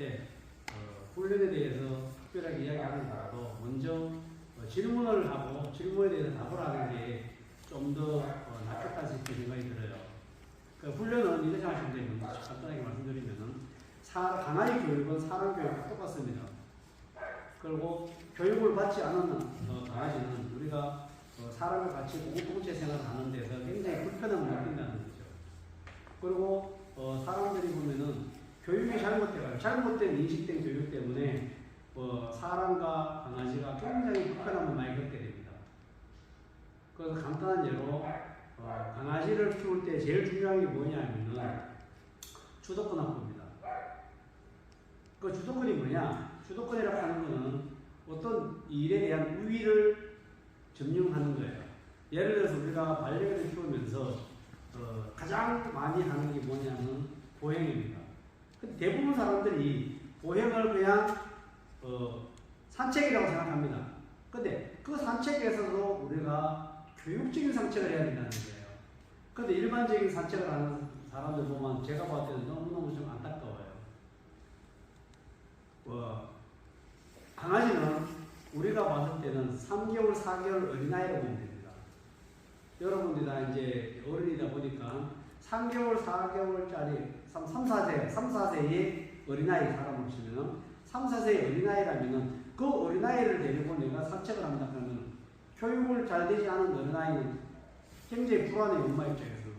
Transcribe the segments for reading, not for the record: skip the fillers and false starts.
때 훈련에 대해서 특별하게 이야기하는데라도 먼저 질문을 하고 질문에 대해서 답을 하는 게 좀 더 낫겠다 싶은 생각이 들어요. 그 훈련은 이렇게 하시면 되면 간단하게 말씀드리면은 강아지 교육은 사람 교육과 똑같습니다. 그리고 교육을 받지 않은 강아지는 우리가 사람과 같이 공동체 생활을 하는 데서 굉장히 불편함을 느낀다는 거죠. 그리고 사람들이 보면은 교육이 잘못된 인식된 교육 때문에 사람과 강아지가 굉장히 불편함을 많이 겪게 됩니다. 그래서 간단한 예로 강아지를 키울 때 제일 중요한 게 뭐냐면은 주도권 확보입니다. 그 주도권이 뭐냐? 주도권이라고 하는 것은 어떤 일에 대한 우위를 점령하는 거예요. 예를 들어서 우리가 반려견을 키우면서 가장 많이 하는 게 뭐냐면 보행입니다. 근데 대부분 사람들이 보행을 그냥 산책이라고 생각합니다. 근데 그 산책에서도 우리가 교육적인 산책을 해야 된다는 거예요. 근데 일반적인 산책을 하는 사람들 보면 제가 봤을 때는 너무너무 좀 안타까워요. 강아지는 우리가 봤을 때는 3개월, 4개월 어린아이라고 보면 됩니다. 여러분들이 다 이제 어른이다 보니까 3개월, 4개월짜리 3, 4세의 어린아이 사람을 치면 3, 4세의 어린아이라면 그 어린아이를 데리고 내가 산책을 한다 그러면 교육을 잘 되지 않은 어린아이는 굉장히 불안해요. 엄마 입장에서.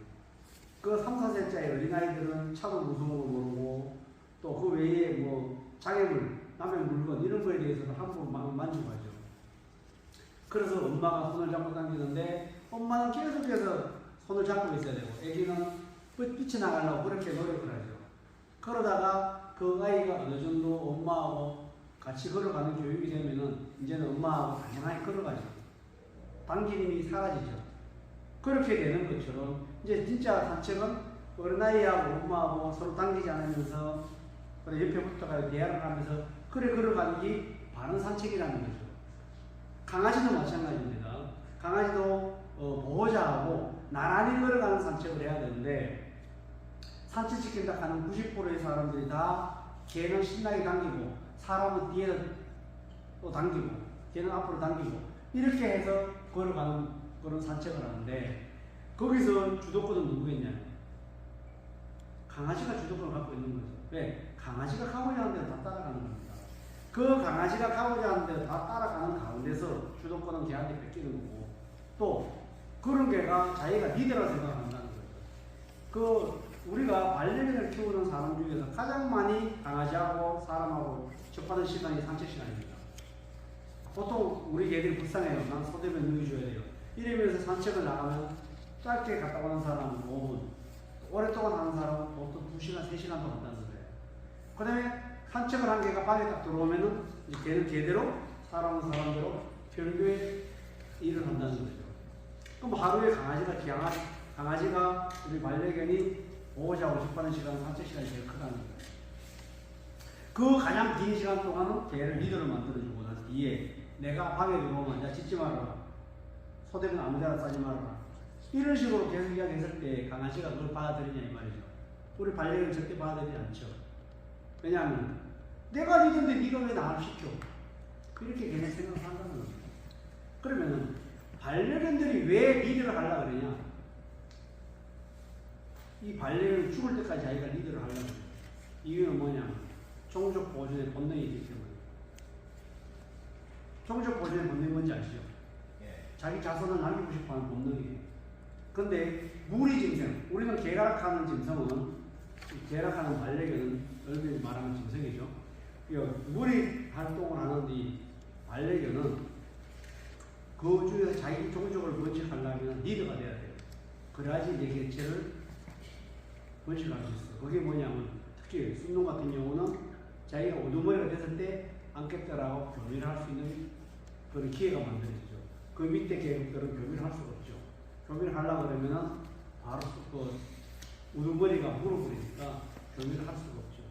그 3, 4세짜리 어린아이들은 차도 무서운 거 모르고 또 그 외에 뭐 장애물, 남의 물건 이런 거에 대해서는 함부로 만지고 하죠. 그래서 엄마가 손을 잡고 당기는데 엄마는 계속해서 손을 잡고 있어야 되고 애기는 삐쳐나가려고 그렇게 노력을 하죠. 그러다가 그 아이가 어느 정도 엄마하고 같이 걸어가는 교육이 되면은 이제는 엄마하고 당연하게 걸어가죠. 당기림이 사라지죠. 그렇게 되는 것처럼 이제 진짜 산책은 어린아이하고 엄마하고 서로 당기지 않으면서 옆에 붙어가지고 대화를 하면서 그래 걸어가는 게 바른 산책이라는 거죠. 강아지도 마찬가지입니다. 강아지도 보호자하고 나란히 걸어가는 산책을 해야 되는데 산책시킨다 하는 90%의 사람들이 다 개는 신나게 당기고 사람은 뒤에서 또 당기고 개는 앞으로 당기고 이렇게 해서 걸어가는 그런 산책을 하는데 거기서 주도권은 누구겠냐? 강아지가 주도권을 갖고 있는 거죠. 왜? 강아지가 가고자 하는 데로 다 따라가는 겁니다. 그 강아지가 가고자 하는 데로 다 따라가는 가운데서 주도권은 걔한테 뺏기는 거고 또 그런 개가 자기가 리더라고 생각한다는 거죠. 우리가 반려견을 키우는 사람 중에서 가장 많이 강아지하고 사람하고 접하는 시간이 산책 시간입니다. 보통 우리 개들이 불쌍해요. 난 소대면 누워줘야 돼요. 이러면서 산책을 나가면 짧게 갔다 오는 사람은 5분, 오랫동안 하는 사람은 보통 2시간, 3시간도 간다는 거예요. 그 다음에 산책을 한 개가 방에 딱 들어오면은 이제 걔는 걔대로, 사람은 사람대로 별도의 일을 한다는 거죠. 그럼 하루에 강아지가 우리 반려견이 보호자하고 접하는 시간, 산책 시간이 제일 크다는 거예요. 그 가장 긴 시간 동안은 걔를 리더로 만들어주고 난 뒤에 내가 방에 들어오면 야 짖지 말아라. 소대는 아무 데나 싸지 말아라. 이런 식으로 계속 이야기했을 때 강아지가 그걸 받아들이냐 이 말이죠. 우리 반려견은 절대 받아들이지 않죠. 왜냐하면 내가 리더인데 네가 왜 나를 시켜? 이렇게 걔네 생각을 한다는 겁니다. 그러면은 반려견들이 왜 리더를 하려고 그러냐? 이 반려견은 죽을 때까지 자기가 리더를 하려고 해요. 이유는 뭐냐? 종족 보존의 본능이 있기 때문에. 종족 보존의 본능이 뭔지 아시죠? 자기 자손을 남기고 싶어 하는 본능이에요. 근데 무리짐승, 우리는 개가락하는 짐승은, 개가락하는 반려견은 얼굴이 말하는 짐승이죠. 무리 활동을 하는 이 반려견은 그 중에서 자기 종족을 번식하려면 리더가 돼야 돼요. 그래야지 이제 개체를 번식할 수 있어요. 그게 뭐냐면 특히 순놈 같은 경우는 자기가 우두머리가 됐을 때 암컷들하고 교미를 할 수 있는 그런 기회가 만들어지죠. 그 밑에 계급들은 교미를 할 수가 없죠. 교미를 하려고 그러면은 바로 그 우두머리가 물어버리니까 교미를 할 수가 없죠.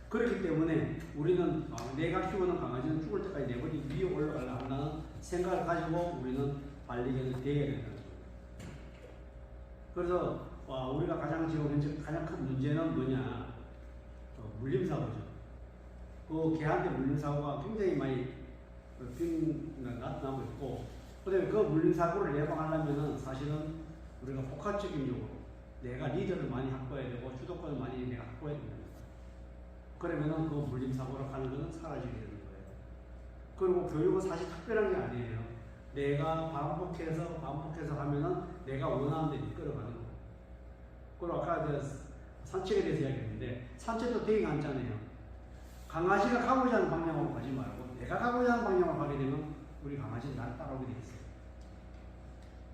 그렇기 때문에 우리는 내가 키우는 강아지는 죽을 때까지 내 머리 위에 올라가려 한다는 생각을 가지고 우리는 반려견을 대해야 된다는 거죠. 그래서 우리가 지금 현재 가장 큰 문제는 뭐냐? 물림사고죠. 그 개한테 물린 사고가 굉장히 많이 나타나고 있고, 그다음에 그 물린 사고를 예방하려면은 사실은 우리가 복합적인적으로 내가 리더를 많이 확보해야 되고 주도권을 많이 내가 확보해야 됩니다. 그러면은 그 물린 사고로 가는 것은 사라지게 되는 거예요. 그리고 교육은 사실 특별한 게 아니에요. 내가 반복해서 하면은 내가 원하는 데 이끌어가는 거예요. 그리고 아까 산책에 대해서 이야기했는데 산책도 되게 간단해요. 강아지가 가고자 하는 방향으로 가지 말고 내가 가고자 하는 방향으로 가게 되면 우리 강아지는 나를 따라오게 돼 있어요.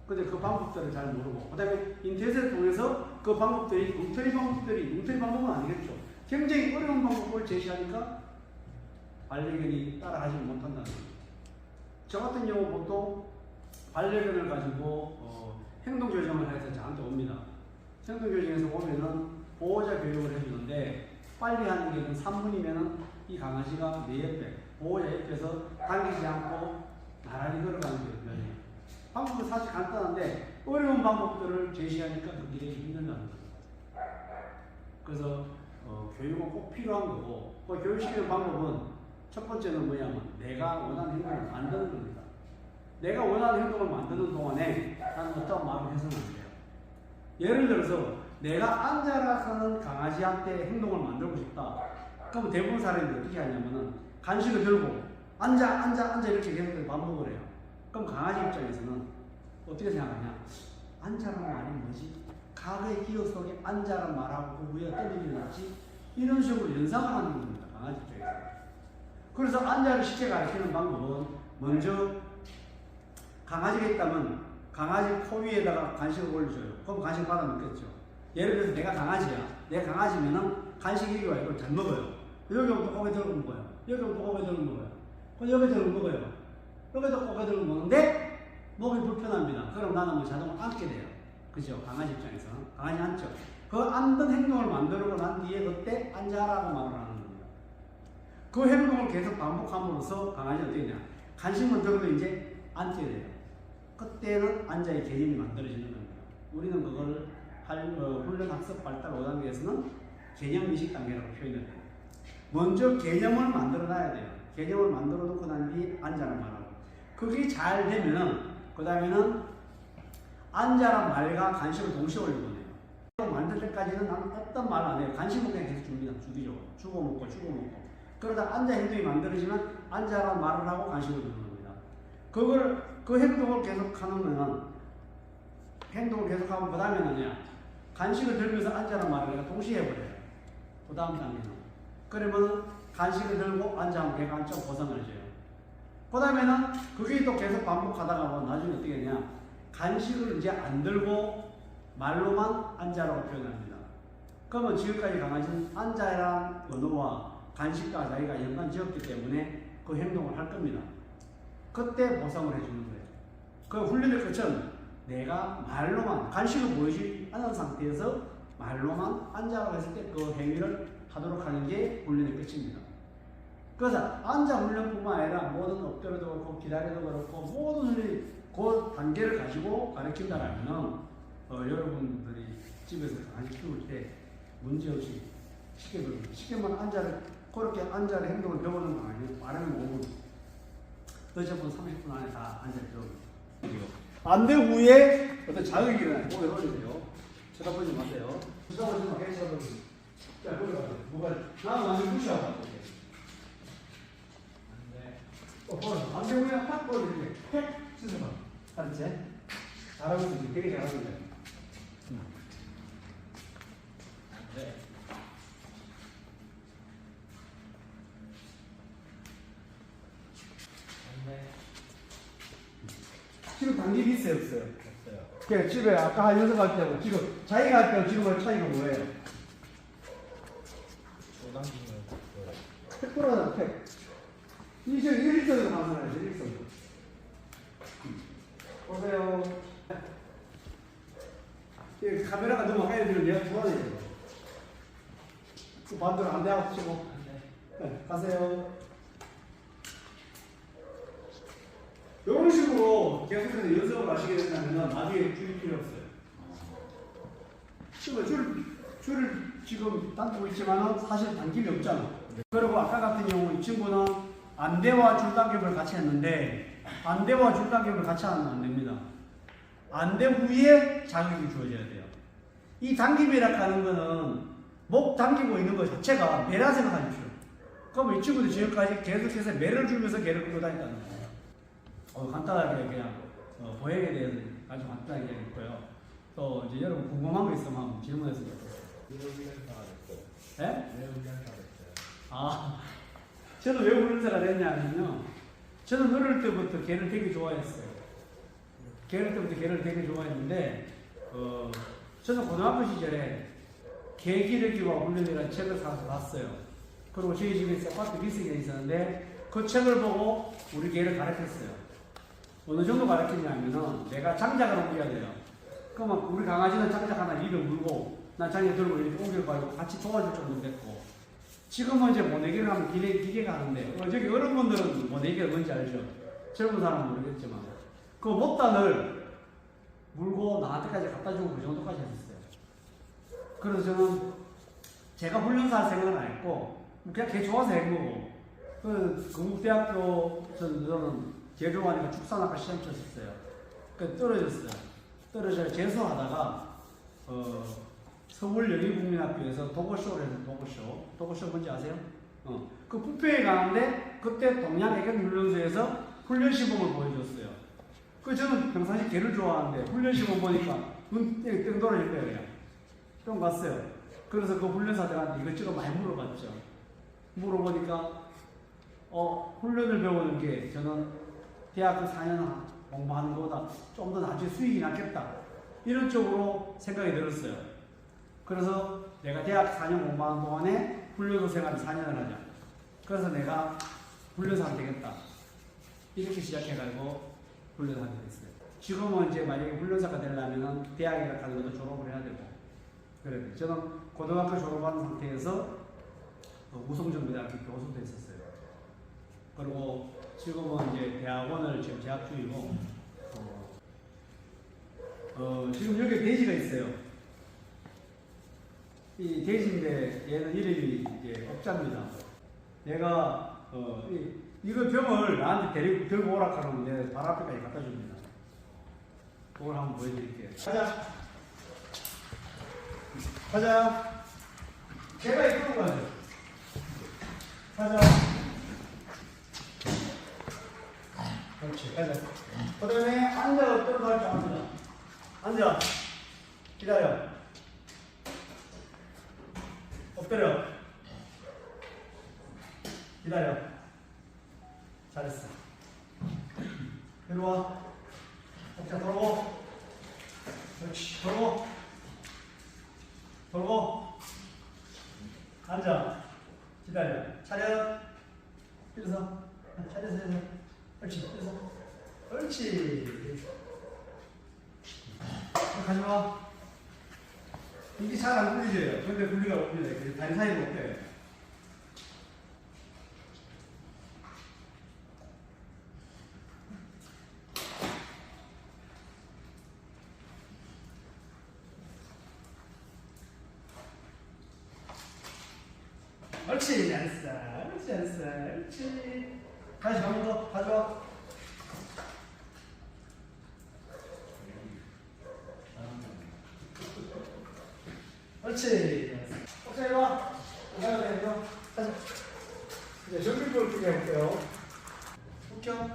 근데 그 방법들을 잘 모르고, 그 다음에 인터넷을 통해서 그 방법들이 엉터리 방법은 아니겠죠. 굉장히 어려운 방법을 제시하니까 반려견이 따라가지 못한다는 거예요. 저 같은 경우 보통 반려견을 가지고 행동 교정을 해서 저한테 옵니다. 행동 교정에서 오면은 보호자 교육을 해주는데 빨리 하는 게 3분이면은 이 강아지가 내 옆에 보호자 옆에서 당기지 않고 나란히 걸어가는 거예요. 방법은 사실 간단한데 어려운 방법들을 제시하니까 그게 힘들다는 거예요. 그래서 교육은 꼭 필요한 거고, 그 교육시키는 방법은 첫 번째는 뭐냐면 내가 원하는 행동을 만드는 겁니다. 내가 원하는 행동을 만드는 동안에 나는 어떤 마음을 해서는 안 돼요. 예를 들어서 내가 앉아라 하는 강아지한테 행동을 만들고 싶다. 그럼 대부분 사람들이 어떻게 하냐면은 간식을 들고 앉아 이렇게 계속 반복을 해요. 그럼 강아지 입장에서는 어떻게 생각하냐? 앉아라는 말이 뭐지? 과거의 기억 속에 앉아라는 말하고 그 위에 어떤 일이 났지? 이런 식으로 연상을 하는 겁니다. 강아지 입장에서. 그래서 앉아를 쉽게 가르치는 방법은 먼저 강아지가 있다면 강아지 코 위에다가 간식을 올려줘요. 그럼 간식 받아 먹겠죠. 예를 들어서 내가 강아지야. 내가 강아지면은 간식 이리 와. 이걸 잘 먹어요. 여기 오면 또 고개 들고 먹어요. 여기 오면 또 고개 들고 먹어요. 그럼 여기 들고 먹어요. 여기도 고개 들고 먹는데 목이 불편합니다. 그럼 나는 뭐 자동으로 앉게 돼요. 그죠? 강아지 입장에서. 강아지 앉죠. 그 앉는 행동을 만들고 난 뒤에 그때 앉아라고 말을 하는 겁니다. 그 행동을 계속 반복함으로써 강아지는 어떻게 되냐? 간식만 들어도 이제 앉게 돼요. 그때는 앉아의 개념이 만들어지는 겁니다. 우리는 그걸 훈련 학습 발달 5단계에서는 개념 인식 단계라고 표현을 해요. 먼저 개념을 만들어 놔야 돼요. 개념을 만들어 놓고 난 뒤에 앉아라 말하고. 그게 잘 되면은 그 다음에는 앉아라 말과 간식을 동시에 올려보내요. 만들 때까지는 난 어떤 말 안 해요. 간식은 그냥 계속 줍니다. 주고 먹고. 그러다 앉아 행동이 만들어지면 앉아라 말을 하고 간식을 주는 겁니다. 그 행동을 계속 하면 그 다음에는요. 간식을 들면서 앉아라 말을 내가 동시에 해버려요. 그 다음 단계는. 그러면 간식을 들고 앉아면 걔가 좀 보상을 해줘요. 그 다음에는 그게 또 계속 반복하다가 나중에 어떻게 되냐. 간식을 이제 안 들고 말로만 앉아라고 표현합니다. 그러면 지금까지 강아지는 앉아라는 언어와 간식과 자기가 연관 지었기 때문에 그 행동을 할 겁니다. 그때 보상을 해주는 거예요. 그 훈련의 끝은 내가 말로만 간식을 보이지 않은 상태에서 말로만 앉아라고 했을 때 그 행위를 하도록 하는 게 훈련의 끝입니다. 그래서 앉아 훈련뿐만 아니라 모든 엎드려도 그렇고 기다려도 그렇고 모든 훈련이 그 단계를 가지고 가르친다라면 여러분들이 집에서 강아지 키울 때 문제없이 쉽게만 그렇게 앉아를 행동을 배우는 강아지 빠르면 5분, 늦어보면 30분 안에 다 앉아를 배웁니다. 안대 후에 어떤 자극이 일어나요. 고개 올리세요. 쳐다보지 마세요. 쳐다보지 마. 계속 쳐다보지. 자, 거기 가세요. 나는 완전 무시하고 갈게요. 안대 후에 확 올리세요. 팩 씻어봐. 알았지? 잘하고 있어. 되게 잘하고 있네. 네. 지금 당기기 있어요, 없어요? 없어요. 그래, 집에 아까 한 연습할 때하고 지금 자기가 할 때하고 지금의 차이가 뭐예요? 당기는 거예요. 팩 돌아가는 팩. 일선으로 가면서 일선으로. 보세요. 카메라가 너무 가까이 들면 내가 좋아해야 돼요. 반대로 안 돼하고 치고. 네, 가세요. 이런 식으로 계속해서 연습을 하시게 된다면 나중에 줄이 필요 없어요. 지금 줄을 지금 당기고 있지만 사실 당김이 없잖아. 그리고 아까 같은 경우 이 친구는 안대와 줄당김을 같이 했는데 안대와 줄당김을 같이 하면 안 됩니다. 안대 후에 자극이 주어져야 돼요. 이 당김이라 하는 거는 목 당기고 있는 것 자체가 매라 생각하십시오. 그러면 이 친구도 지금까지 계속해서 매를 주면서 개를 끌고 다녔다는 거예요. 간단하게 그냥 보행에 대해서 아주 간단하게 얘기했고요. 또 이제 여러분 궁금한 거 있으면 한번 질문했으면 좋겠어요. 네? 저는 왜 훈련사가 됐냐면요. 저는 어릴 때부터 개를 되게 좋아했어요. 어릴 때부터 개를 되게 좋아했는데, 저는 고등학교 시절에 개 기르기와 훈련이라는 책을 사서 봤어요. 그리고 저희 집에 아파트 리스가 있었는데, 그 책을 보고 우리 개를 가르쳤어요. 어느 정도 가르쳤냐면은, 내가 장작을 옮겨야 돼요. 그러면 우리 강아지는 장작 하나 위로 물고, 난 장작 들고 이렇게 옮겨가지고 같이 도와줄 정도 됐고, 지금은 이제 모내기를 하면 기계가 하는데, 저기 어른분들은 모내기가 뭔지 알죠? 젊은 사람은 모르겠지만, 그 못단을 물고 나한테까지 갖다 주고 그 정도까지 했었어요. 그래서 저는 제가 훈련사 할 생각은 안 했고, 그냥 개 좋아서 한 거고, 건국대학교 저는 제일 좋아하니까 축산학과 시험 쳤었어요. 떨어졌어요. 떨어져 재수하다가, 서울여의국민학교에서 도고쇼를 해서 도고쇼 뭔지 아세요? 그 뷔페에 가는데 그때 동양애견훈련소에서 훈련시범을 보여줬어요. 저는 평상시 개를 좋아하는데 훈련시범 보니까 땡 돌아질 거예요. 그냥 좀 갔어요. 그래서 그 훈련사들한테 이것저것 많이 물어봤죠. 물어보니까 훈련을 배우는 게 저는 대학교 4년 공부하는 것보다 좀 더 나중에 수익이 낫겠다, 이런 쪽으로 생각이 들었어요. 그래서 내가 대학 4년 공부하는 동안에 훈련소 생활을 4년을 하자. 그래서 내가 훈련사가 되겠다, 이렇게 시작해가지고 훈련하게 됐어요. 지금은 이제 만약에 훈련사가 되려면 대학이라 하는 것도 졸업을 해야 되고, 그래요. 저는 고등학교 졸업한 상태에서 우성정부대학교 교수도 했었어요. 그리고 지금은 이제 대학원을 지금 재학 중이고, 지금 여기 돼지가 있어요. 이 돼지인데 얘는 이름이 이제 옥자입니다. 얘가 이거 병을 나한테 들고 오라 하면 내 발 앞에까지 갖다 줍니다. 그걸 한번 보여드릴게요. 가자. 제가 이끌고 가죠. 가자. 그렇지. 가자. 그 다음에 앉아. 엎드려 할줄 압니다. 앉아. 기다려. 엎드려. 기다려. 잘했어. 이리 와. 자, 돌고. 그렇지. 돌고. 돌고. 앉아. 기다려. 차렷. 일어서. 차렷. 그렇지. 일어서. 그렇지. 가져와. 이게 잘 안 굴리져요. 근데 굴리가 옵니다. 다리 사이로 엎혀요. 옳지, 잘했어. 옳지, 잘했어. 옳지. 다시 한 번 더 가져와. 옳지. 자, 이리 와. 가야 돼, 이리 와. 가자. 이제 정밀도를 크게 해볼게요. 웃겨.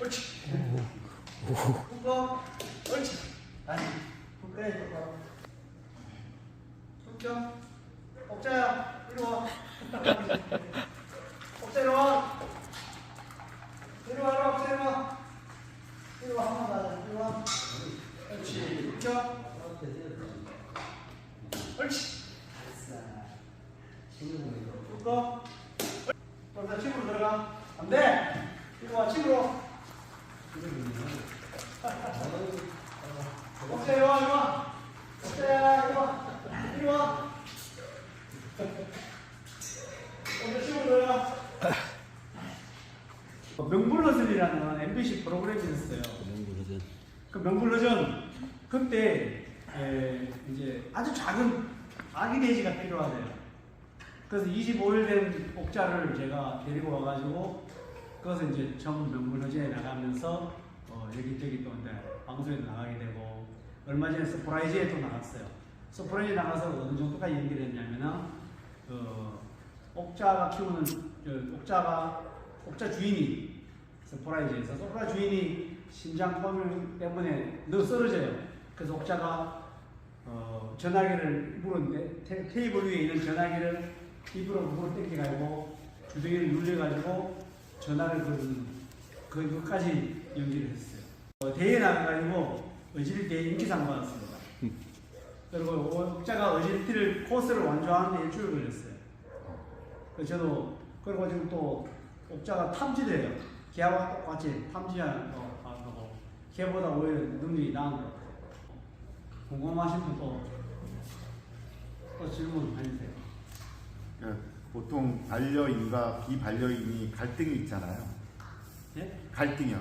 옳지. 웃겨. 옳지. 다시. 웃겨. 웃겨. 옥자야, 이리 와. 옥자, 이리 와. 이리 와, 옥자, 이리 와. 이리 와, 한 번 더 하자. 이리 와. 옳지. 웃겨. 옳지. 웃고. 그럼 다 집으로 들어가. 안 돼. 이리 와, 집으로. 옥자, 이리 와, 이리 와. 옥자야, 이리 와. 이리 와. 명불허전이라는 MBC 프로그램이 있었어요. 그 명불허전, 그때 이제 아주 작은 아기 돼지가 필요하대요. 그래서 25일 된 옥자를 제가 데리고 와가지고 그것을 이제 전 명불허전에 나가면서 여기저기 또 이제 방송에도 나가게 되고 얼마 전에 서프라이즈에 또 나갔어요. 서프라이즈에 나가서 어느 정도까지 연기를 했냐면은 옥자가 키우는 옥자 주인이 서프라이즈에서 주인이 심장 통증 때문에 너 쓰러져요. 그래서 옥자가 전화기를 물었는데 테이블 위에 있는 전화기를 입으로 물어 땡겨가지고 주둥이를 눌려가지고 전화를 거는 그것까지 연기를 했어요. 대회에 나가가지고 어지리대 인기상 받았습니다. 그리고 옥자가 어지리티를 코스를 완주하는데 일주일 걸렸어요. 그래서 저도 그리고 지금 또 옥자가 탐지도 해요. 개하고 똑같이 탐지하는 거 하고 개보다 오히려 능력이 나은 것 같아요. 궁금하신 분 또 질문 해주세요. 보통 반려인과 비반려인이 갈등이 있잖아요. 네? 갈등이요.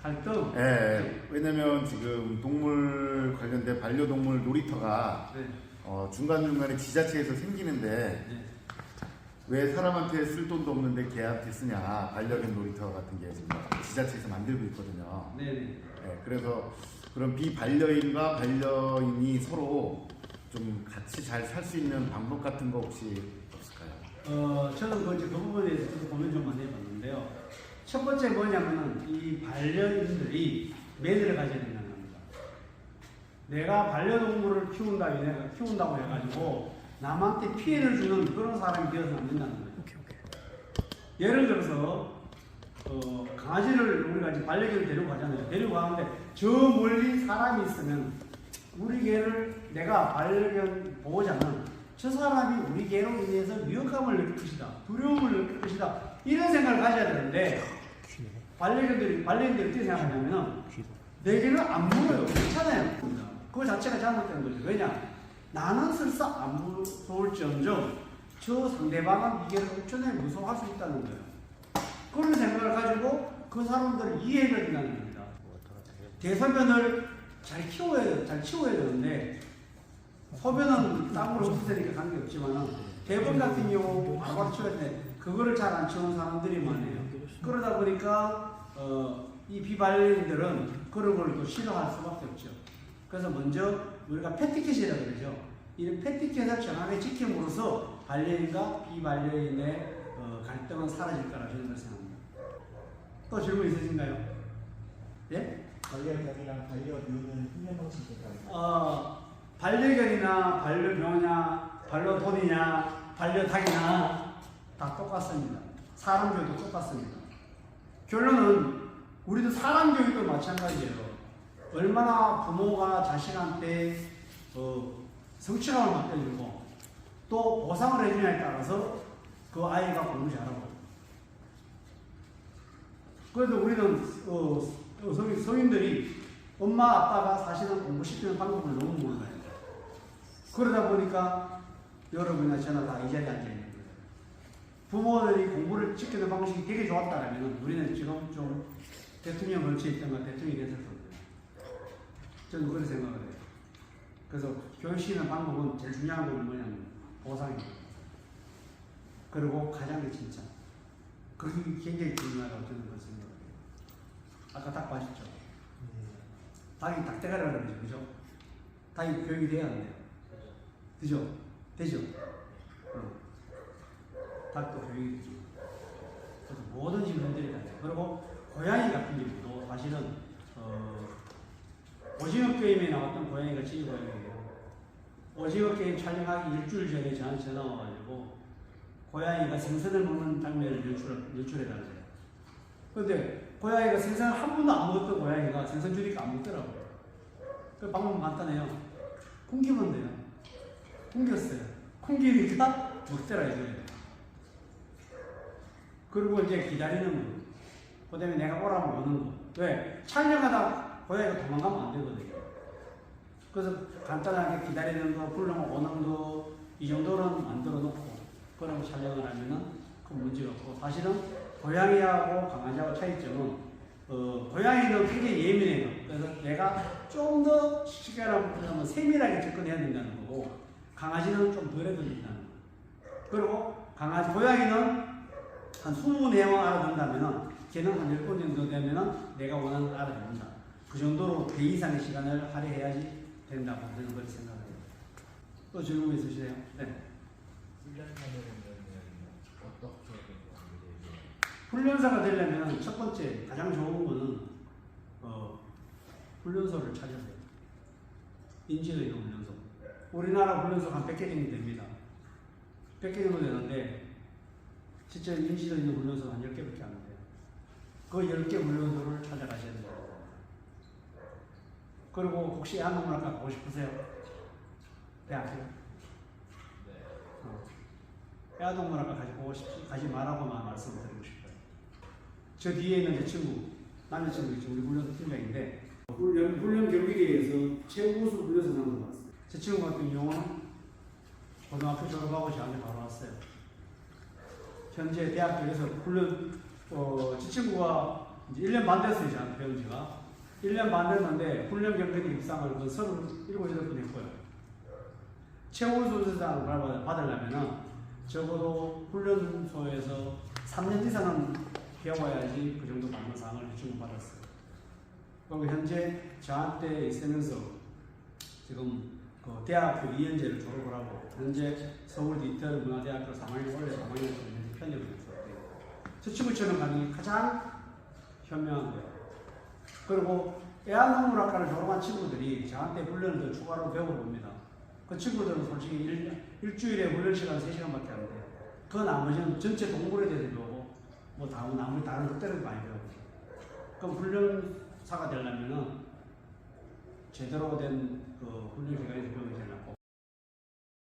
갈등? 네. 왜냐면 지금 동물 관련된 반려동물 놀이터가 네. 중간중간에 지자체에서 생기는데 네. 왜 사람한테 쓸 돈도 없는데 개한테 쓰냐. 반려견 놀이터 같은 게 지금 지자체에서 만들고 있거든요. 네네. 네, 그래서 그런 비반려인과 반려인이 서로 좀 같이 잘 살 수 있는 방법 같은 거 혹시 없을까요? 저는 그 부분에 대해서 고민 좀 많이 해봤는데요. 첫 번째 뭐냐면은 이 반려인들이 매너를 가져야 된다는 겁니다. 내가 반려동물을 키운다고 해가지고 남한테 피해를 주는 그런 사람이 되어서는 안 된다는 거예요. 예를 들어서 강아지를 우리가 이제 반려견을 데리고 가잖아요. 데리고 가는데 저 멀리 사람이 있으면 우리 개를 내가 반려견 보호자는 저 사람이 우리 개로 인해서 위협감을 느낄 것이다. 두려움을 느낄 것이다. 이런 생각을 가져야 되는데 반려견들이 어떻게 생각하냐면 내 개는 안 물어요. 괜찮아요. 그거 자체가 잘못된 거죠. 왜냐? 나는 설사 안 무서울지언정 저 상대방은 이 개를 엄청나게 무서워할 수 있다는 거예요. 그런 생각을 가지고 그 사람들을 이해해야 된다는 겁니다. 대소변을 잘 치워야 되는데 소변은 땀으로 흡수되니까 관계없지만 대변 같은 경우 바로 치워야 되는데 그거를 잘 안 치우는 사람들이 많아요. 그러다 보니까 이 비반려인들은 그런 걸 또 싫어할 수밖에 없죠. 그래서 먼저 우리가 패티켓이라고 그러죠. 이 패티켓을 정확하게 지킴으로써 반려인과 비반려인의 갈등은 사라질 거라 저는 생각합니다. 또 질문 있으신가요? 예? 반려견이랑 반려묘는 훈련 방식이 다른가요? 반려견이나 반려묘냐, 반려돈이냐, 반려닭이냐 다 똑같습니다. 사람 교육도 똑같습니다. 결론은 우리도 사람 교육도 마찬가지예요. 얼마나 부모가 자식한테 성취감을 맡겨주고 또 보상을 해주냐에 따라서 그 아이가 공부 잘하고. 그래도 우리는 성인들이 엄마 아빠가 사실은 공부시키는 방법을 너무 몰라요. 그러다 보니까 여러분이나 저나 다 이 자리에 앉아있는 거예요. 부모들이 공부를 시키는 방식이 되게 좋았다면 우리는 지금 좀 대통령 걸치에 있던 대통령이 됐을 겁니다. 저는 그렇게 생각을 해요. 그래서 교육시키는 방법은 제일 중요한 건 뭐냐면 보상입니다. 그리고 가장 칭찬. 그게 굉장히 중요하다고 저는 그렇게 생각을 해요. 아까 딱 봤죠? 닭이 닭대가리라고 그러죠. 그죠? 닭이 교육이 돼야 한대요. 그죠? 되죠? 닭도 교육이 되죠. 그래서 모든 질문들이 다 돼요. 그리고 고양이 같은 경우도 사실은 오징어 게임에 나왔던 고양이가 찐 고양이예요. 오징어 게임 촬영하기 일주일 전에 저한테 전화 와가지고 고양이가 생선을 먹는 장면을 연출해달래요. 그런데 고양이가 생선을 한 번도 안 먹었던 고양이가 생선 주니까 안 먹더라고요. 그 방법 간단해요. 굶기면 돼요. 굶겼어요. 굶기니까 먹더라 이거예요. 그리고 이제 기다리는 거. 그 다음에 내가 오라면 오는 거. 왜? 촬영하다 고양이가 도망가면 안 되거든요. 그래서 간단하게 기다리는 거, 부르면 오는 거, 이 정도는 만들어 놓고, 그러고 촬영을 하면은 그 문제가 없고, 사실은 고양이하고 강아지하고 차이점은, 고양이는 굉장히 예민해요. 그래서 내가 좀 더 쉽게 말하면 세밀하게 접근해야 된다는 거고, 강아지는 좀 덜 해도 된다는 거. 그리고 강아지, 고양이는 한 20내용 알아듣는다면은 걔는 한 10번 정도 되면은 내가 원하는 걸 알아듣는다. 그 정도로 배 이상의 시간을 할애해야지 된다고 저는 그렇게 생각해요. 또 질문 있으세요? 네. 훈련사가 되려면 첫 번째 가장 좋은 거는 훈련소를 찾으세요. 인지도 있는 훈련소. 우리나라 훈련소가 한 100개 정도 됩니다. 100개 정도 되는데 실제 인지도 있는 훈련소가 한 10개밖에 안 돼요. 그 10개 훈련소를 찾아가셔야 돼요. 그리고 혹시 한국문학과 가고 싶으세요? 대학교? 애아동문학과 가지 말라고만 말씀드리고 싶어요. 저 뒤에 있는 제 친구, 남자친구 있죠. 우리 훈련 팀장인데 훈련 경기대회에서 최우수 훈련사상을 받았어요. 제 친구 같은 경우는 고등학교 졸업하고 저한테 바로 왔어요. 현재 대학교에서 훈련, 제 친구가 이제 1년 반 됐어요. 저한테 배운 지가. 1년 반 됐는데 훈련 경기대 입상을 37, 8번 했고요. 최우수 훈련사상을 받으려면 적어도 훈련소에서 3년 이상은 배워야지 그 정도 받는 상을 지금 받았어요. 그리고 현재 저한테 있으면서 지금 그 대학교 2년제를 졸업을 하고 현재 서울 디지털 문화대학교 3학년 원래 3학년 편입을 했어요. 저 친구처럼 가는 게 가장 현명한 거예요. 그리고 애완동물학과를 졸업한 친구들이 저한테 훈련을 더 추가로 배워봅니다. 그 친구들은 솔직히 일주일에 훈련 시간 3시간밖에 안 돼요. 그 나머지는 전체 동물에 대해서 배우고 뭐 다른 것들을 많이 배우고. 그럼 훈련사가 되려면은 제대로 된 그 훈련 기관에서 배우는 게 제일 낫고